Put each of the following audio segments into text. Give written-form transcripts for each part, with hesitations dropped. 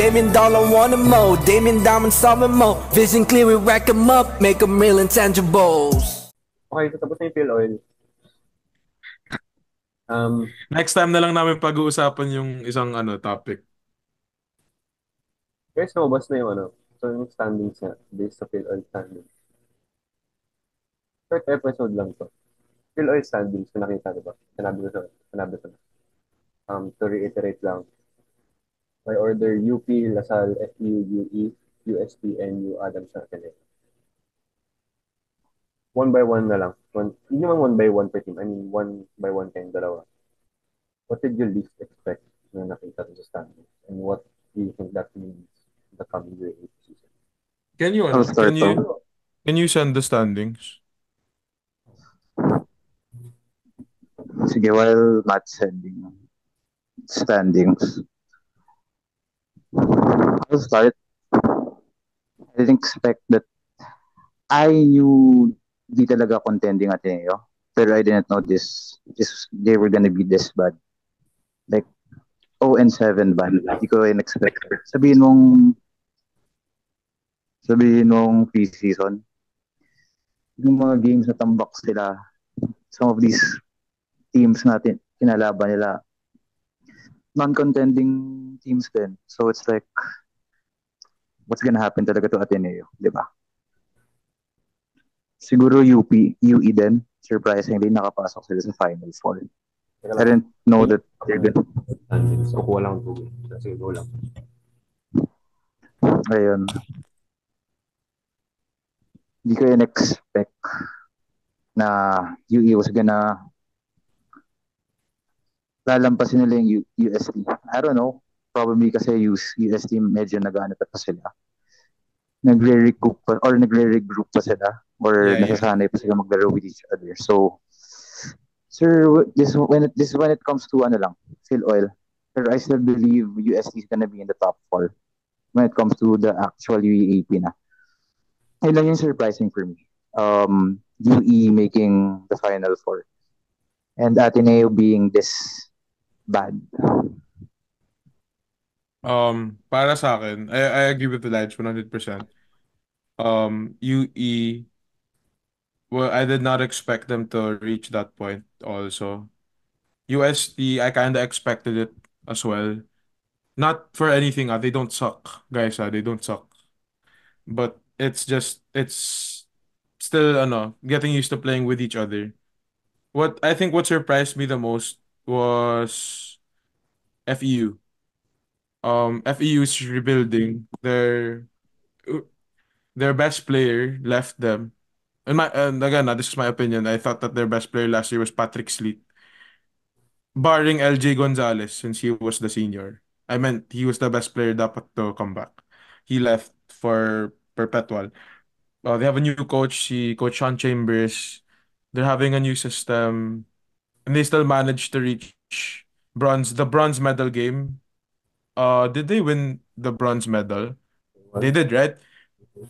Damien Dollar want more. Damien Diamond solving more. Vision clear, we rack 'em up, make 'em real intangibles. Okay, so tapos na yung Phil Oil. Next time na lang namin pag-uusapan yung isang topic. Guys, lumabas na yung so yung standings niya, based sa Phil Oil standings. Third episode lang to. Phil Oil standings, kung nakita, diba? Sinabi ko na. To reiterate lang, by order, UP, Lasal, FU, UE, UST, NU, Adams, na Ateneo. One by one na lang. Hindi naman one by one per team. I mean, one by one kayong dalawa. What did you least expect na nakita sa standings? And what do you think that means in the coming year 8 season? Can you I'll start can you send the standings? Sige, while Matt sending standings, I'll start. I didn't expect that. I knew di talaga contending Ateneo, pero I didn't know they were gonna be this bad. Like 0-7 bad. Hindi ko in-expect. Sabihin nung pre-season, yung mga games na tambak sila, some of these teams natin, kinalaban nila, non-contending teams din. So it's like, what's gonna happen talaga to Ateneo, di ba? Siguro UE din, surprisingly, nakapasok sila sa Final Four. I didn't know that they're gonna... So, kuha lang 2 games. Sige, go lang. Ayun. Hindi ko in-expect na UE was gonna lalampasin nila yung UST. I don't know. Probably kasi UST medyo nag-ano pa sila. Nagre-regroup pa sila. Or nasasanay pa sila maglaro with each other. So, sir, when it comes to Phil Oil, pero I still believe UST is gonna be in the top 4 when it comes to the actual UEAP na. Yun lang yung surprising for me. UE making the Final Four. And Ateneo being this bad. Para sa akin, I agree with the Elijah 100%. UE, well, I did not expect them to reach that point also. UST, I kind of expected it as well. Not for anything, they don't suck, guys, they don't suck. But it's still, getting used to playing with each other. What surprised me the most was FEU. FEU is rebuilding. Their best player left them. And again, this is my opinion. I thought that their best player last year was Patrick Sleet, barring LJ Gonzalez since he was the senior. I meant he was the best player dapat to come back. He left for Perpetual. They have a new coach, Coach Sean Chambers. They're having a new system, and they still managed to reach the bronze medal game. Did they win the bronze medal? They did, right?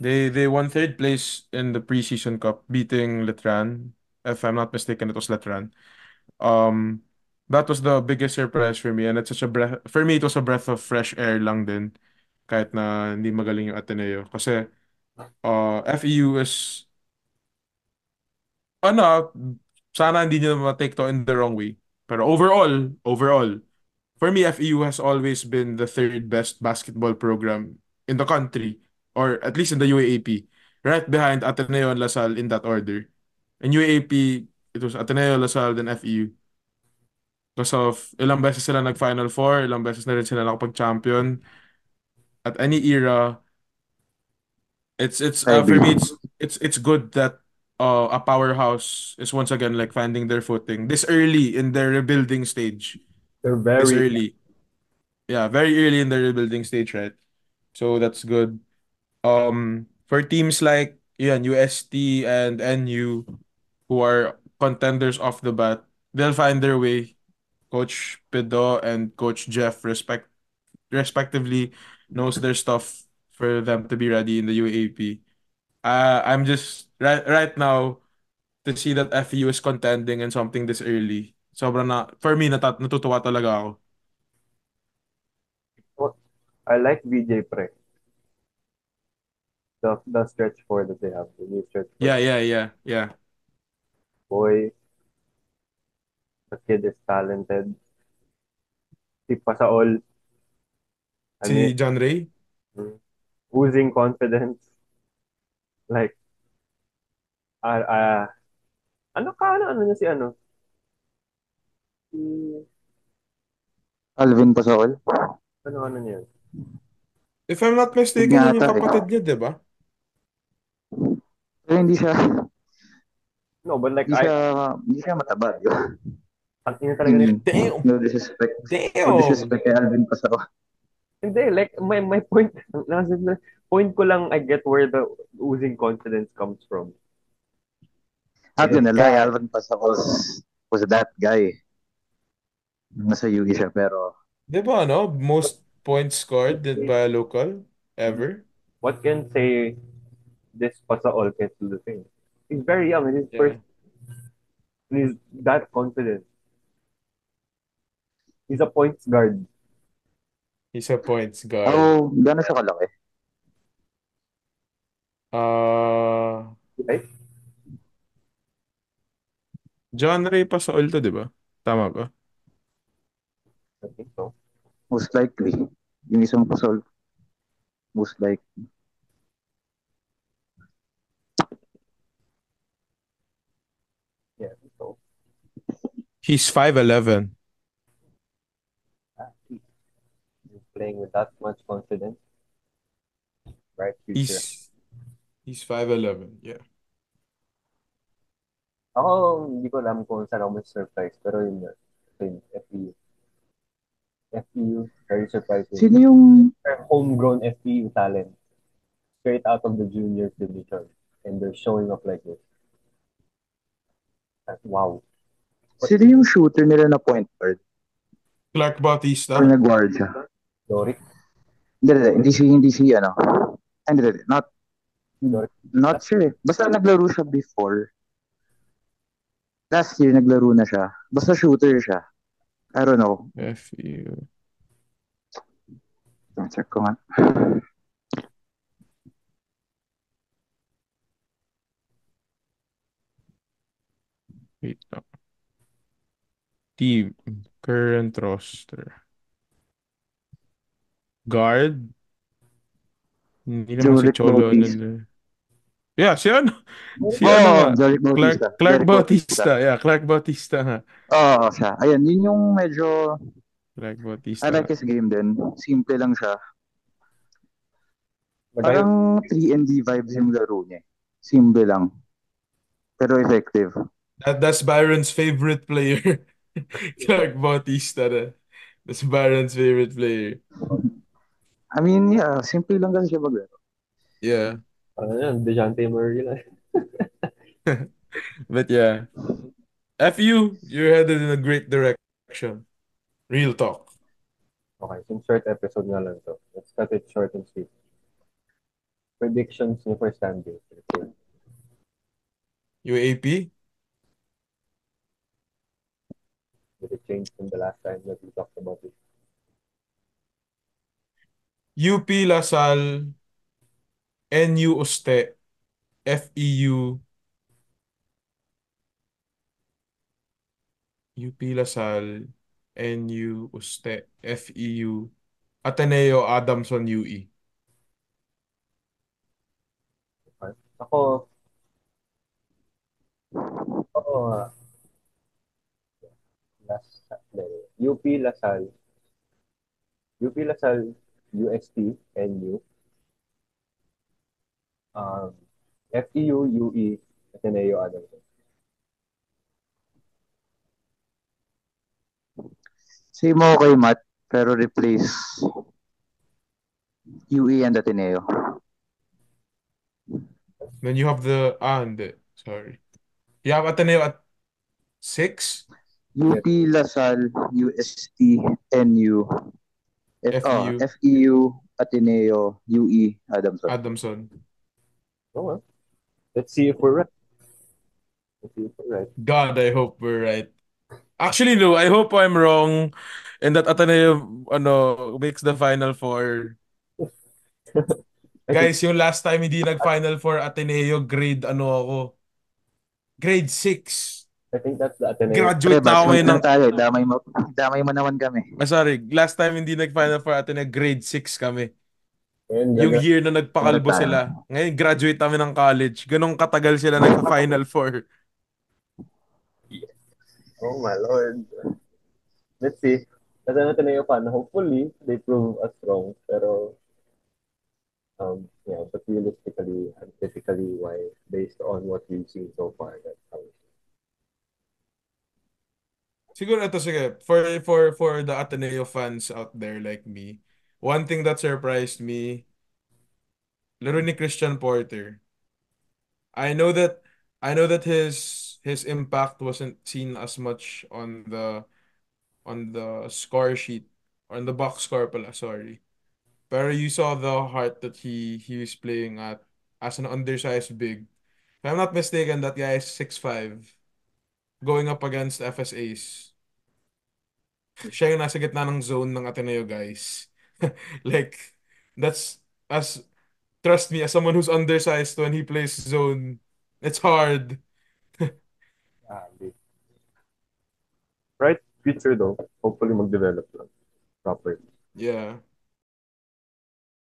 They won third place in the preseason cup, beating Letran. If I'm not mistaken, it was Letran. Um, that was the biggest surprise for me, and it's such a breath for me. It was a breath of fresh air lang din, kahit na hindi magaling yung Ateneo. Kasi FEU is ano, sana hindi nyo ma-take to in the wrong way. Pero overall, for me, FEU has always been the third best basketball program in the country, or at least in the UAAP. Right behind Ateneo and LaSalle in that order. In UAAP, it was Ateneo, LaSalle, then FEU. Because of ilang beses sila nag-Final Four, ilang beses na rin sila nakapag-champion. At any era, it's I for agree. me it's good that a powerhouse is once again like finding their footing this early in their rebuilding stage. They're This very... early. Yeah, very early in the rebuilding stage, right? So that's good. For teams like UST and NU who are contenders off the bat, they'll find their way. Coach Pido and Coach Jeff respectively knows their stuff for them to be ready in the UAP. I'm just right now to see that FU is contending in something this early. Sobrang for me natutuwa talaga ako. I like BJ Pre. The stretch four that they have. The new stretch four. Yeah. Boy, the kid is talented. Si Pasaol. Ano Si John Ray? oozing confidence. Like, ah, ah, ano niya si ano? Si, Alvin Pasol. ano niya? If I'm not mistaken, yun yung Pinyata kapatid niya, di ba? Pero No, but like, hindi siya mataba, di ba? ang ina I talaga nila. mean, Damn! no disrespect. No Damn! disrespect kay Alvin Pasol. Hindi, like, my point, point ko lang, I get where the oozing confidence comes from. Not Eh, gonna lie, God. Alvin Pasol was that guy. Nasa UG siya, pero Di ba, no? Most points scored by a local ever. what can say this Pasaol can do the thing? He's very young, and he's Yeah. first, and he's that confident. He's a points guard. He's a points guard. gano'n siya kalaki? Right? John Ray Pasaol to, di ba? Tama ba? I think so. Most likely. Yung isang Pasol, most likely. Yeah, I think so. He's 5'11". He's playing with that much confidence. Right future. He's 5'11", yeah. Ako, hindi ko alam kung saan ako surprise, pero yun nga. Yun, FEU. FEU, very surprising. Sino yung Homegrown FEU talent. Straight out of the juniors division. And they're showing up like this. Wow. Sino yung shooter nila na point guard? Clark Or Bautista. nag-guard siya? Doric. Hindi si ano. Hindi. Doric. Not sure eh. Basta naglaro siya before. Last year naglaro na siya. Basta shooter siya. I don't know. FEU. Check ko nga. Wait lang. Team. Current roster. Guard. Hindi naman si Jorick Cholo. Bautista. Yeah, si ano? Si ano nga? Jorick Bautista. Clark Jorick Bautista. Yeah, Clark Bautista nga. Oo, siya. Ayan, yun yung medyo Clark I Bautista like nga. his game din. Simple lang siya. Magayon. Parang 3&D vibes yung laro niya. Simple lang. Pero effective. That's Byron's favorite player. Clark Bautista na. That's Byron's favorite player. I mean, yeah, simple lang kasi siya maglaro. Yeah. Parang yan, DeJounte Murray lang. But yeah. FU, you're headed in a great direction. Real talk. Okay, since short episode nga lang to. Let's cut it short and sweet. Predictions niyo for standings. UAP? Did it change from the last time that we talked about it? UP Lasal, NU Uste, FEU, UP Lasal, NU Uste, FEU, Ateneo Adamson UE. Okay. Ako, UP Lasal, UST, NU, FEU, UE, Ateneo Adamson. Same mo kay Matt, pero replace UE and Ateneo. Then you have hindi. Sorry. You have Ateneo at 6? UP, Lasal, UST, NU, FEU. FEU, Ateneo, UE, Adamson. Oh, well. Let's see if we're right. God, I hope we're right. Actually, no, I hope I'm wrong and that Ateneo makes the Final Four I think Guys, yung last time hindi nag-Final Four Ateneo, grade ano ako? Grade 6. I think that's the Ateneo. Pre, Graduate na ako batchmate ngayon ng... lang tayo. Damay mo naman kami. Sorry, last time hindi nag-Final Four Ateneo, grade 6 kami. Ngayon, Yung gaga. year na Ano nagpakalbo tayo? sila. Ngayon, graduate kami ng college. Ganong katagal sila nagpa-Final Four. Oh my lord. Let's see. Kasi ang Ateneo fan, hopefully, they prove us wrong. Pero, yeah, but realistically and typically why, based on what we've seen so far, that's how Siguro ito, sige. For the Ateneo fans out there like me, one thing that surprised me, laro ni Christian Porter. I know that I know that his impact wasn't seen as much on the score sheet, on the box score pala, sorry. Pero you saw the heart that he was playing at as an undersized big. If I'm not mistaken, that guy is 6'5", going up against FSAs. Siya yung nasa gitna ng zone ng Ateneo, guys. Like, that's, as trust me, as someone who's undersized when he plays zone, it's hard. they bright future though. Hopefully mag-develop lang properly. Yeah.